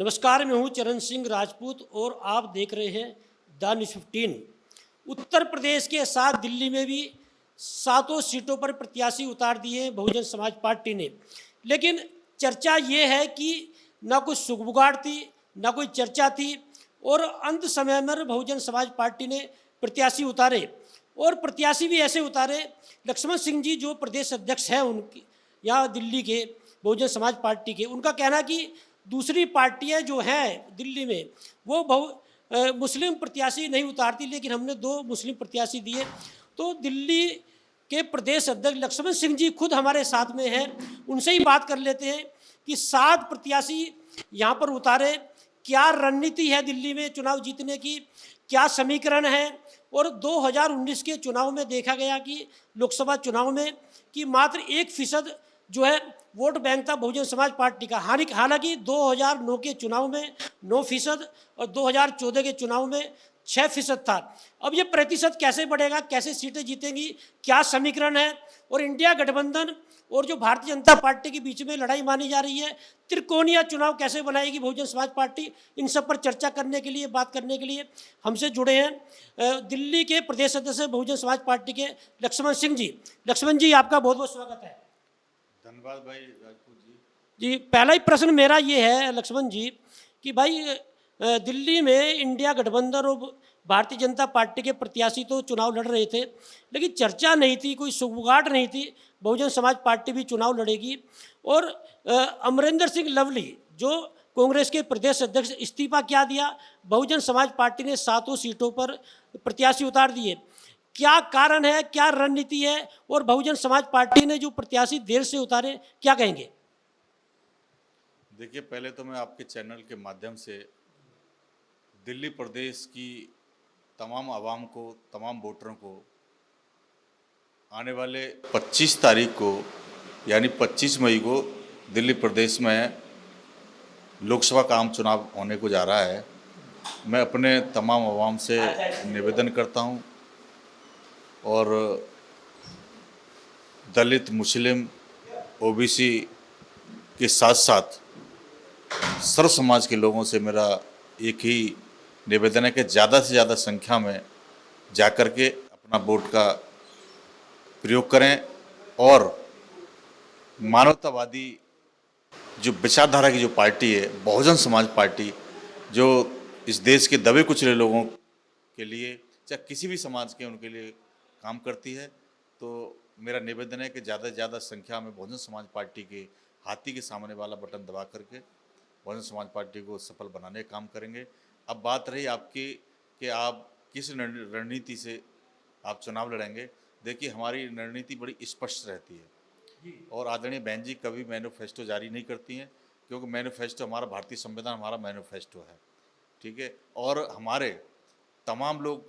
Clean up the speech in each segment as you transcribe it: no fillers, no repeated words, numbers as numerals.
नमस्कार, मैं हूं चरण सिंह राजपूत और आप देख रहे हैं द न्यूज़ 15। उत्तर प्रदेश के साथ दिल्ली में भी 7 सीटों पर प्रत्याशी उतार दिए बहुजन समाज पार्टी ने। लेकिन चर्चा ये है कि ना कोई सुगबुगाहट थी, ना कोई चर्चा थी और अंत समय में बहुजन समाज पार्टी ने प्रत्याशी उतारे और प्रत्याशी भी ऐसे उतारे। लक्ष्मण सिंह जी जो प्रदेश अध्यक्ष हैं उनकी यहाँ दिल्ली के बहुजन समाज पार्टी के, उनका कहना है कि दूसरी पार्टियां जो हैं दिल्ली में वो मुस्लिम प्रत्याशी नहीं उतारती, लेकिन हमने 2 मुस्लिम प्रत्याशी दिए। तो दिल्ली के प्रदेश अध्यक्ष लक्ष्मण सिंह जी खुद हमारे साथ में हैं, उनसे ही बात कर लेते हैं कि 7 प्रत्याशी यहाँ पर उतारे, क्या रणनीति है दिल्ली में चुनाव जीतने की, क्या समीकरण है। और 2019 के चुनाव में देखा गया कि लोकसभा चुनाव में कि मात्र 1% जो है वोट बैंक था बहुजन समाज पार्टी का। हालांकि 2009 के चुनाव में 9% और 2014 के चुनाव में 6% था। अब ये प्रतिशत कैसे बढ़ेगा, कैसे सीटें जीतेंगी, क्या समीकरण है। और इंडिया गठबंधन और जो भारतीय जनता पार्टी के बीच में लड़ाई मानी जा रही है, त्रिकोणीय चुनाव कैसे बनाएगी बहुजन समाज पार्टी, इन सब पर चर्चा करने के लिए, बात करने के लिए हमसे जुड़े हैं दिल्ली के प्रदेश अध्यक्ष बहुजन समाज पार्टी के लक्ष्मण सिंह जी। लक्ष्मण जी, आपका बहुत बहुत स्वागत है। धन्यवाद भाई राजपूत जी, पहला ही प्रश्न मेरा ये है लक्ष्मण जी कि भाई दिल्ली में इंडिया गठबंधन और भारतीय जनता पार्टी के प्रत्याशी तो चुनाव लड़ रहे थे, लेकिन चर्चा नहीं थी, कोई सुगबुगाहट नहीं थी, बहुजन समाज पार्टी भी चुनाव लड़ेगी। और अमरिंदर सिंह लवली जो कांग्रेस के प्रदेश अध्यक्ष इस्तीफा क्या दिया, बहुजन समाज पार्टी ने 7 सीटों पर प्रत्याशी उतार दिए। क्या कारण है, क्या रणनीति है, और बहुजन समाज पार्टी ने जो प्रत्याशी देर से उतारे, क्या कहेंगे? देखिए, पहले तो मैं आपके चैनल के माध्यम से दिल्ली प्रदेश की तमाम आवाम को, तमाम वोटरों को आने वाले 25 तारीख को यानी 25 मई को दिल्ली प्रदेश में लोकसभा का आम चुनाव होने को जा रहा है। मैं अपने तमाम आवाम से निवेदन करता हूं और दलित, मुस्लिम, ओबीसी के साथ साथ सर्व समाज के लोगों से मेरा एक ही निवेदन है कि ज़्यादा से ज़्यादा संख्या में जाकर के अपना वोट का प्रयोग करें और मानवतावादी जो विचारधारा की जो पार्टी है बहुजन समाज पार्टी, जो इस देश के दबे कुचले लोगों के लिए, चाहे किसी भी समाज के, उनके लिए काम करती है। तो मेरा निवेदन है कि ज़्यादा से ज़्यादा संख्या में बहुजन समाज पार्टी के हाथी के सामने वाला बटन दबा करके बहुजन समाज पार्टी को सफल बनाने का काम करेंगे। अब बात रही आपकी कि आप किस रणनीति से आप चुनाव लड़ेंगे। देखिए, हमारी रणनीति बड़ी स्पष्ट रहती है और आदरणीय बहन जी कभी मैनिफेस्टो जारी नहीं करती हैं, क्योंकि मैनिफेस्टो हमारा भारतीय संविधान हमारा मैनिफेस्टो है, ठीक है। और हमारे तमाम लोग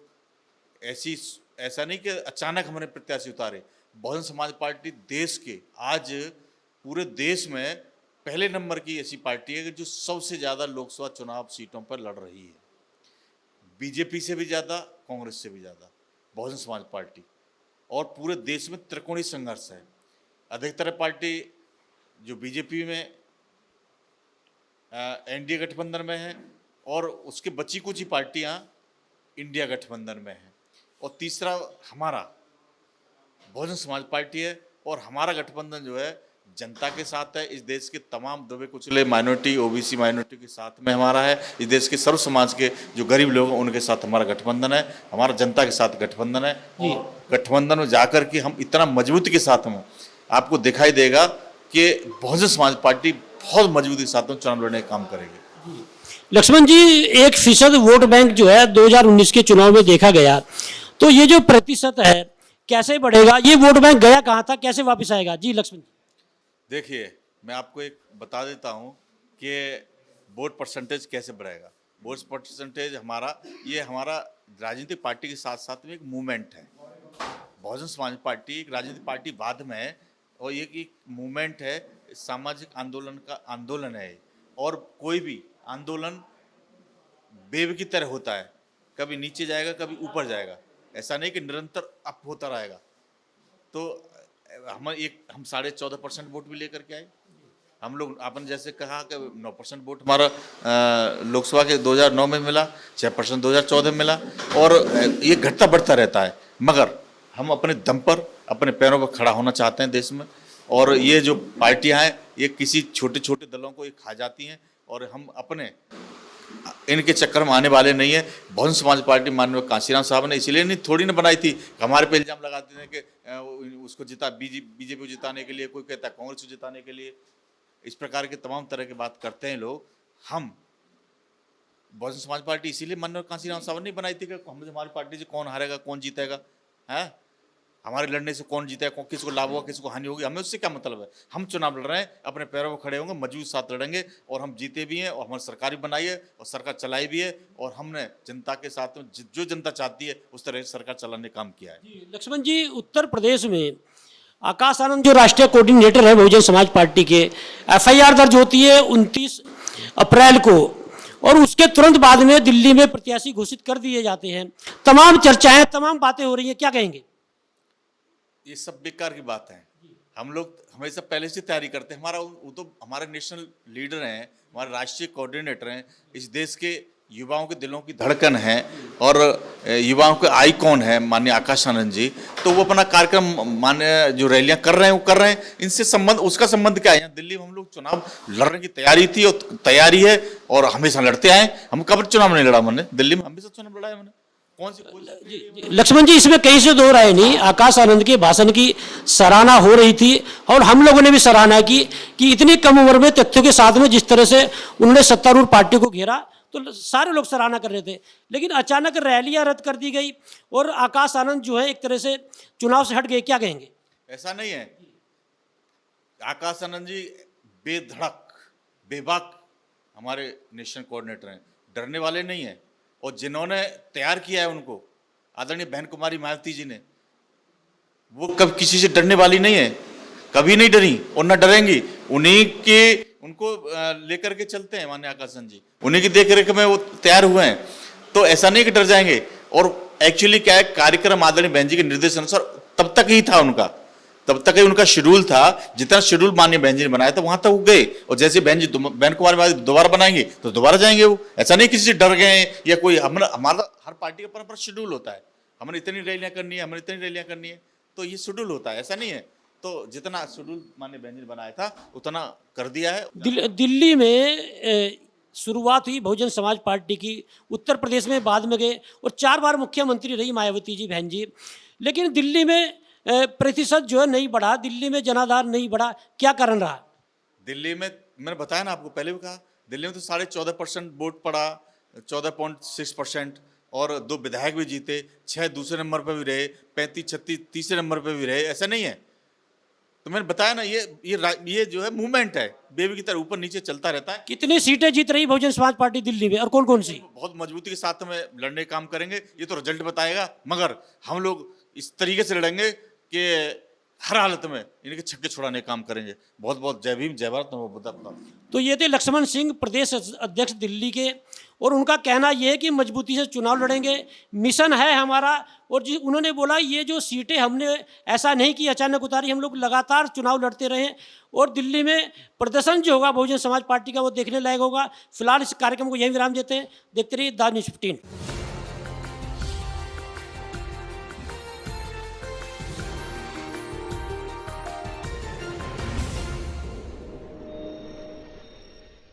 ऐसा नहीं कि अचानक हमने प्रत्याशी उतारे। बहुजन समाज पार्टी देश के आज पूरे देश में पहले नंबर की ऐसी पार्टी है कि जो सबसे ज़्यादा लोकसभा चुनाव सीटों पर लड़ रही है। बीजेपी से भी ज़्यादा, कांग्रेस से भी ज़्यादा बहुजन समाज पार्टी। और पूरे देश में त्रिकोणीय संघर्ष है। अधिकतर पार्टी जो बीजेपी में एनडीए गठबंधन में है और उसके बची कुछ ही पार्टियां इंडिया गठबंधन में हैं। और तीसरा हमारा बहुजन समाज पार्टी है और हमारा गठबंधन जो है जनता के साथ है। इस देश के तमाम दबे कुचले माइनॉरिटी, ओबीसी माइनॉरिटी के साथ में हमारा है। इस देश के सर्व समाज के जो गरीब लोग हैं उनके साथ हमारा गठबंधन है, हमारा जनता के साथ गठबंधन है। और गठबंधन में जाकर के हम इतना मजबूती के साथ में आपको दिखाई देगा कि बहुजन समाज पार्टी बहुत मजबूती के साथ चुनाव लड़ने का काम करेगी। लक्ष्मण जी, 1% वोट बैंक जो है 2019 के चुनाव में देखा गया, तो ये जो प्रतिशत है कैसे बढ़ेगा, ये वोट बैंक गया कहाँ था, कैसे वापस आएगा? जी लक्ष्मण जी। देखिए, मैं आपको एक बता देता हूं कि वोट परसेंटेज कैसे बढ़ेगा। वोट परसेंटेज हमारा राजनीतिक पार्टी के साथ साथ में एक मूवमेंट है। बहुजन समाज पार्टी एक राजनीतिक पार्टी बाद में है और ये एक मूवमेंट है, सामाजिक आंदोलन का आंदोलन है। और कोई भी आंदोलन वेव की तरह होता है, कभी नीचे जाएगा कभी ऊपर जाएगा, ऐसा नहीं कि निरंतर अप होता रहेगा। तो हम 14.5% वोट भी लेकर के आए हम लोग आपने जैसे कहा कि 9% वोट हमारा लोकसभा के 2009 में मिला, 6% 2014 में मिला, और ये घटता बढ़ता रहता है। मगर हम अपने दम पर अपने पैरों पर खड़ा होना चाहते हैं देश में, और ये जो पार्टियां हैं ये किसी छोटे छोटे दलों को ये खा जाती हैं, और हम अपने इनके चक्कर में आने वाले नहीं है। बहुजन समाज पार्टी माननीय कांशीराम साहब ने इसलिए नहीं थोड़ी ना बनाई थी, हमारे पे इल्जाम लगाते थे कि उसको बीजेपी को जिताने के लिए, कोई कहता है कांग्रेस को जिताने के लिए, इस प्रकार के तमाम तरह की बात करते हैं लोग। हम बहुजन समाज पार्टी इसीलिए माननीय कांशीराम साहब ने बनाई थी कि हमारी पार्टी से कौन हारेगा, कौन जीतेगा, है हमारे लड़ने से कौन जीतेगा, किसको लाभ होगा, किसको हानि होगी, हमें उससे क्या मतलब है। हम चुनाव लड़ रहे हैं, अपने पैरों पर खड़े होंगे, मजबूत साथ लड़ेंगे, और हम जीते भी हैं, और हमारी सरकार भी बनाई है और सरकार चलाई भी है, और हमने जनता के साथ में जो जनता चाहती है उस तरह से सरकार चलाने का काम किया है। लक्ष्मण जी, उत्तर प्रदेश में आकाश आनंद जो राष्ट्रीय कोऑर्डिनेटर है बहुजन समाज पार्टी के, एफआईआर दर्ज होती है 29 अप्रैल को, और उसके तुरंत बाद में दिल्ली में प्रत्याशी घोषित कर दिए जाते हैं। तमाम चर्चाएं, तमाम बातें हो रही हैं, क्या कहेंगे? ये सब बेकार की बात है। हम लोग हमेशा पहले से तैयारी करते हैं। वो तो हमारे नेशनल लीडर हैं, हमारे राष्ट्रीय कोऑर्डिनेटर हैं, इस देश के युवाओं के दिलों की धड़कन है, और युवाओं के आइकॉन है माननीय आकाश आनंद जी। तो वो अपना कार्यक्रम मान्य जो रैलियां कर रहे हैं वो कर रहे हैं, इनसे संबंध, उसका संबंध क्या है? यहाँ दिल्ली में हम लोग चुनाव लड़ने की तैयारी थी और तैयारी है, और हमेशा लड़ते आए। हम कब चुनाव नहीं लड़ा मैंने दिल्ली में, हमेशा चुनाव लड़ा है मैंने। कौन सी लक्ष्मण जी, इसमें कहीं से दो राय नहीं। आकाश आनंद के भाषण की सराहना हो रही थी, और हम लोगों ने भी सराहना की कि इतनी कम उम्र में तथ्यों के साथ में जिस तरह से उन्होंने सत्तारूढ़ पार्टी को घेरा, तो सारे लोग सराहना कर रहे थे। लेकिन अचानक रैलियां रद्द कर दी गई और आकाश आनंद जो है एक तरह से चुनाव से हट गए, क्या कहेंगे? ऐसा नहीं है। आकाश आनंद जी बेधड़क बेबाक हमारे नेशनल कोऑर्डिनेटर हैं, डरने वाले नहीं हैं, और जिन्होंने तैयार किया है उनको, आदरणीय बहन कुमारी मायावती जी ने, वो कब किसी से डरने वाली नहीं है, कभी नहीं डरी और न डरेंगी। उन्हीं के उनको लेकर के चलते हैं माननीय आकाश आनंद जी, उन्हीं की देख रेख में वो तैयार हुए हैं, तो ऐसा नहीं कि डर जाएंगे। और एक्चुअली क्या है, कार्यक्रम आदरणीय बहन जी के निर्देश अनुसार तब तक ही था उनका, तब तक ही उनका शेड्यूल था। जितना शेड्यूल माननीय बहन जी ने बनाया था वहां तक वो गए, और जैसे बहन कुमारी दोबारा बनाएंगे तो दोबारा जाएंगे वो। ऐसा नहीं किसी से डर गए या कोई, हमारा हर पार्टी का अपना शेड्यूल होता है, हमने इतनी रैलियां करनी है, हमने इतनी रैलियां करनी है, तो ये शेड्यूल होता है, ऐसा नहीं है। तो जितना शेड्यूल माननीय बहन जी ने बनाया था उतना कर दिया है। दिल्ली में शुरुआत हुई बहुजन समाज पार्टी की, उत्तर प्रदेश में बाद में गए, और 4 बार मुख्यमंत्री रही मायावती जी, बहन जी। लेकिन दिल्ली में प्रतिशत जो है नहीं बढ़ा, दिल्ली में जनाधार नहीं बढ़ा, क्या कारण रहा? दिल्ली में मैंने बताया ना आपको, पहले भी कहा, दिल्ली में तो 14.5% वोट पड़ा, 14.6%, और 2 विधायक भी जीते, 6 दूसरे नंबर पर भी रहे, 35-36 तीसरे नंबर पर भी रहे। ऐसा नहीं है, तो मैंने बताया ना, ये जो है मूवमेंट है, बेबी की तरह ऊपर नीचे चलता रहता है। कितनी सीटें जीत रही बहुजन समाज पार्टी दिल्ली में, और कौन कौन सी? बहुत मजबूती के साथ में लड़ने का काम करेंगे, ये तो रिजल्ट बताएगा। मगर हम लोग इस तरीके से लड़ेंगे कि हर हालत में इनके छक्के छुड़ाने का काम करेंगे। बहुत बहुत जय भीम, जय भारत, नमो बुद्धाय। तो ये थे लक्ष्मण सिंह, प्रदेश अध्यक्ष दिल्ली के, और उनका कहना ये है कि मजबूती से चुनाव लड़ेंगे, मिशन है हमारा। और जी उन्होंने बोला ये जो सीटें हमने ऐसा नहीं कि अचानक उतारी, हम लोग लगातार चुनाव लड़ते रहे, और दिल्ली में प्रदर्शन जो होगा बहुजन समाज पार्टी का वो देखने लायक होगा। फिलहाल इस कार्यक्रम को यहीं विराम देते हैं। देखते रहिए द न्यूज़ 15।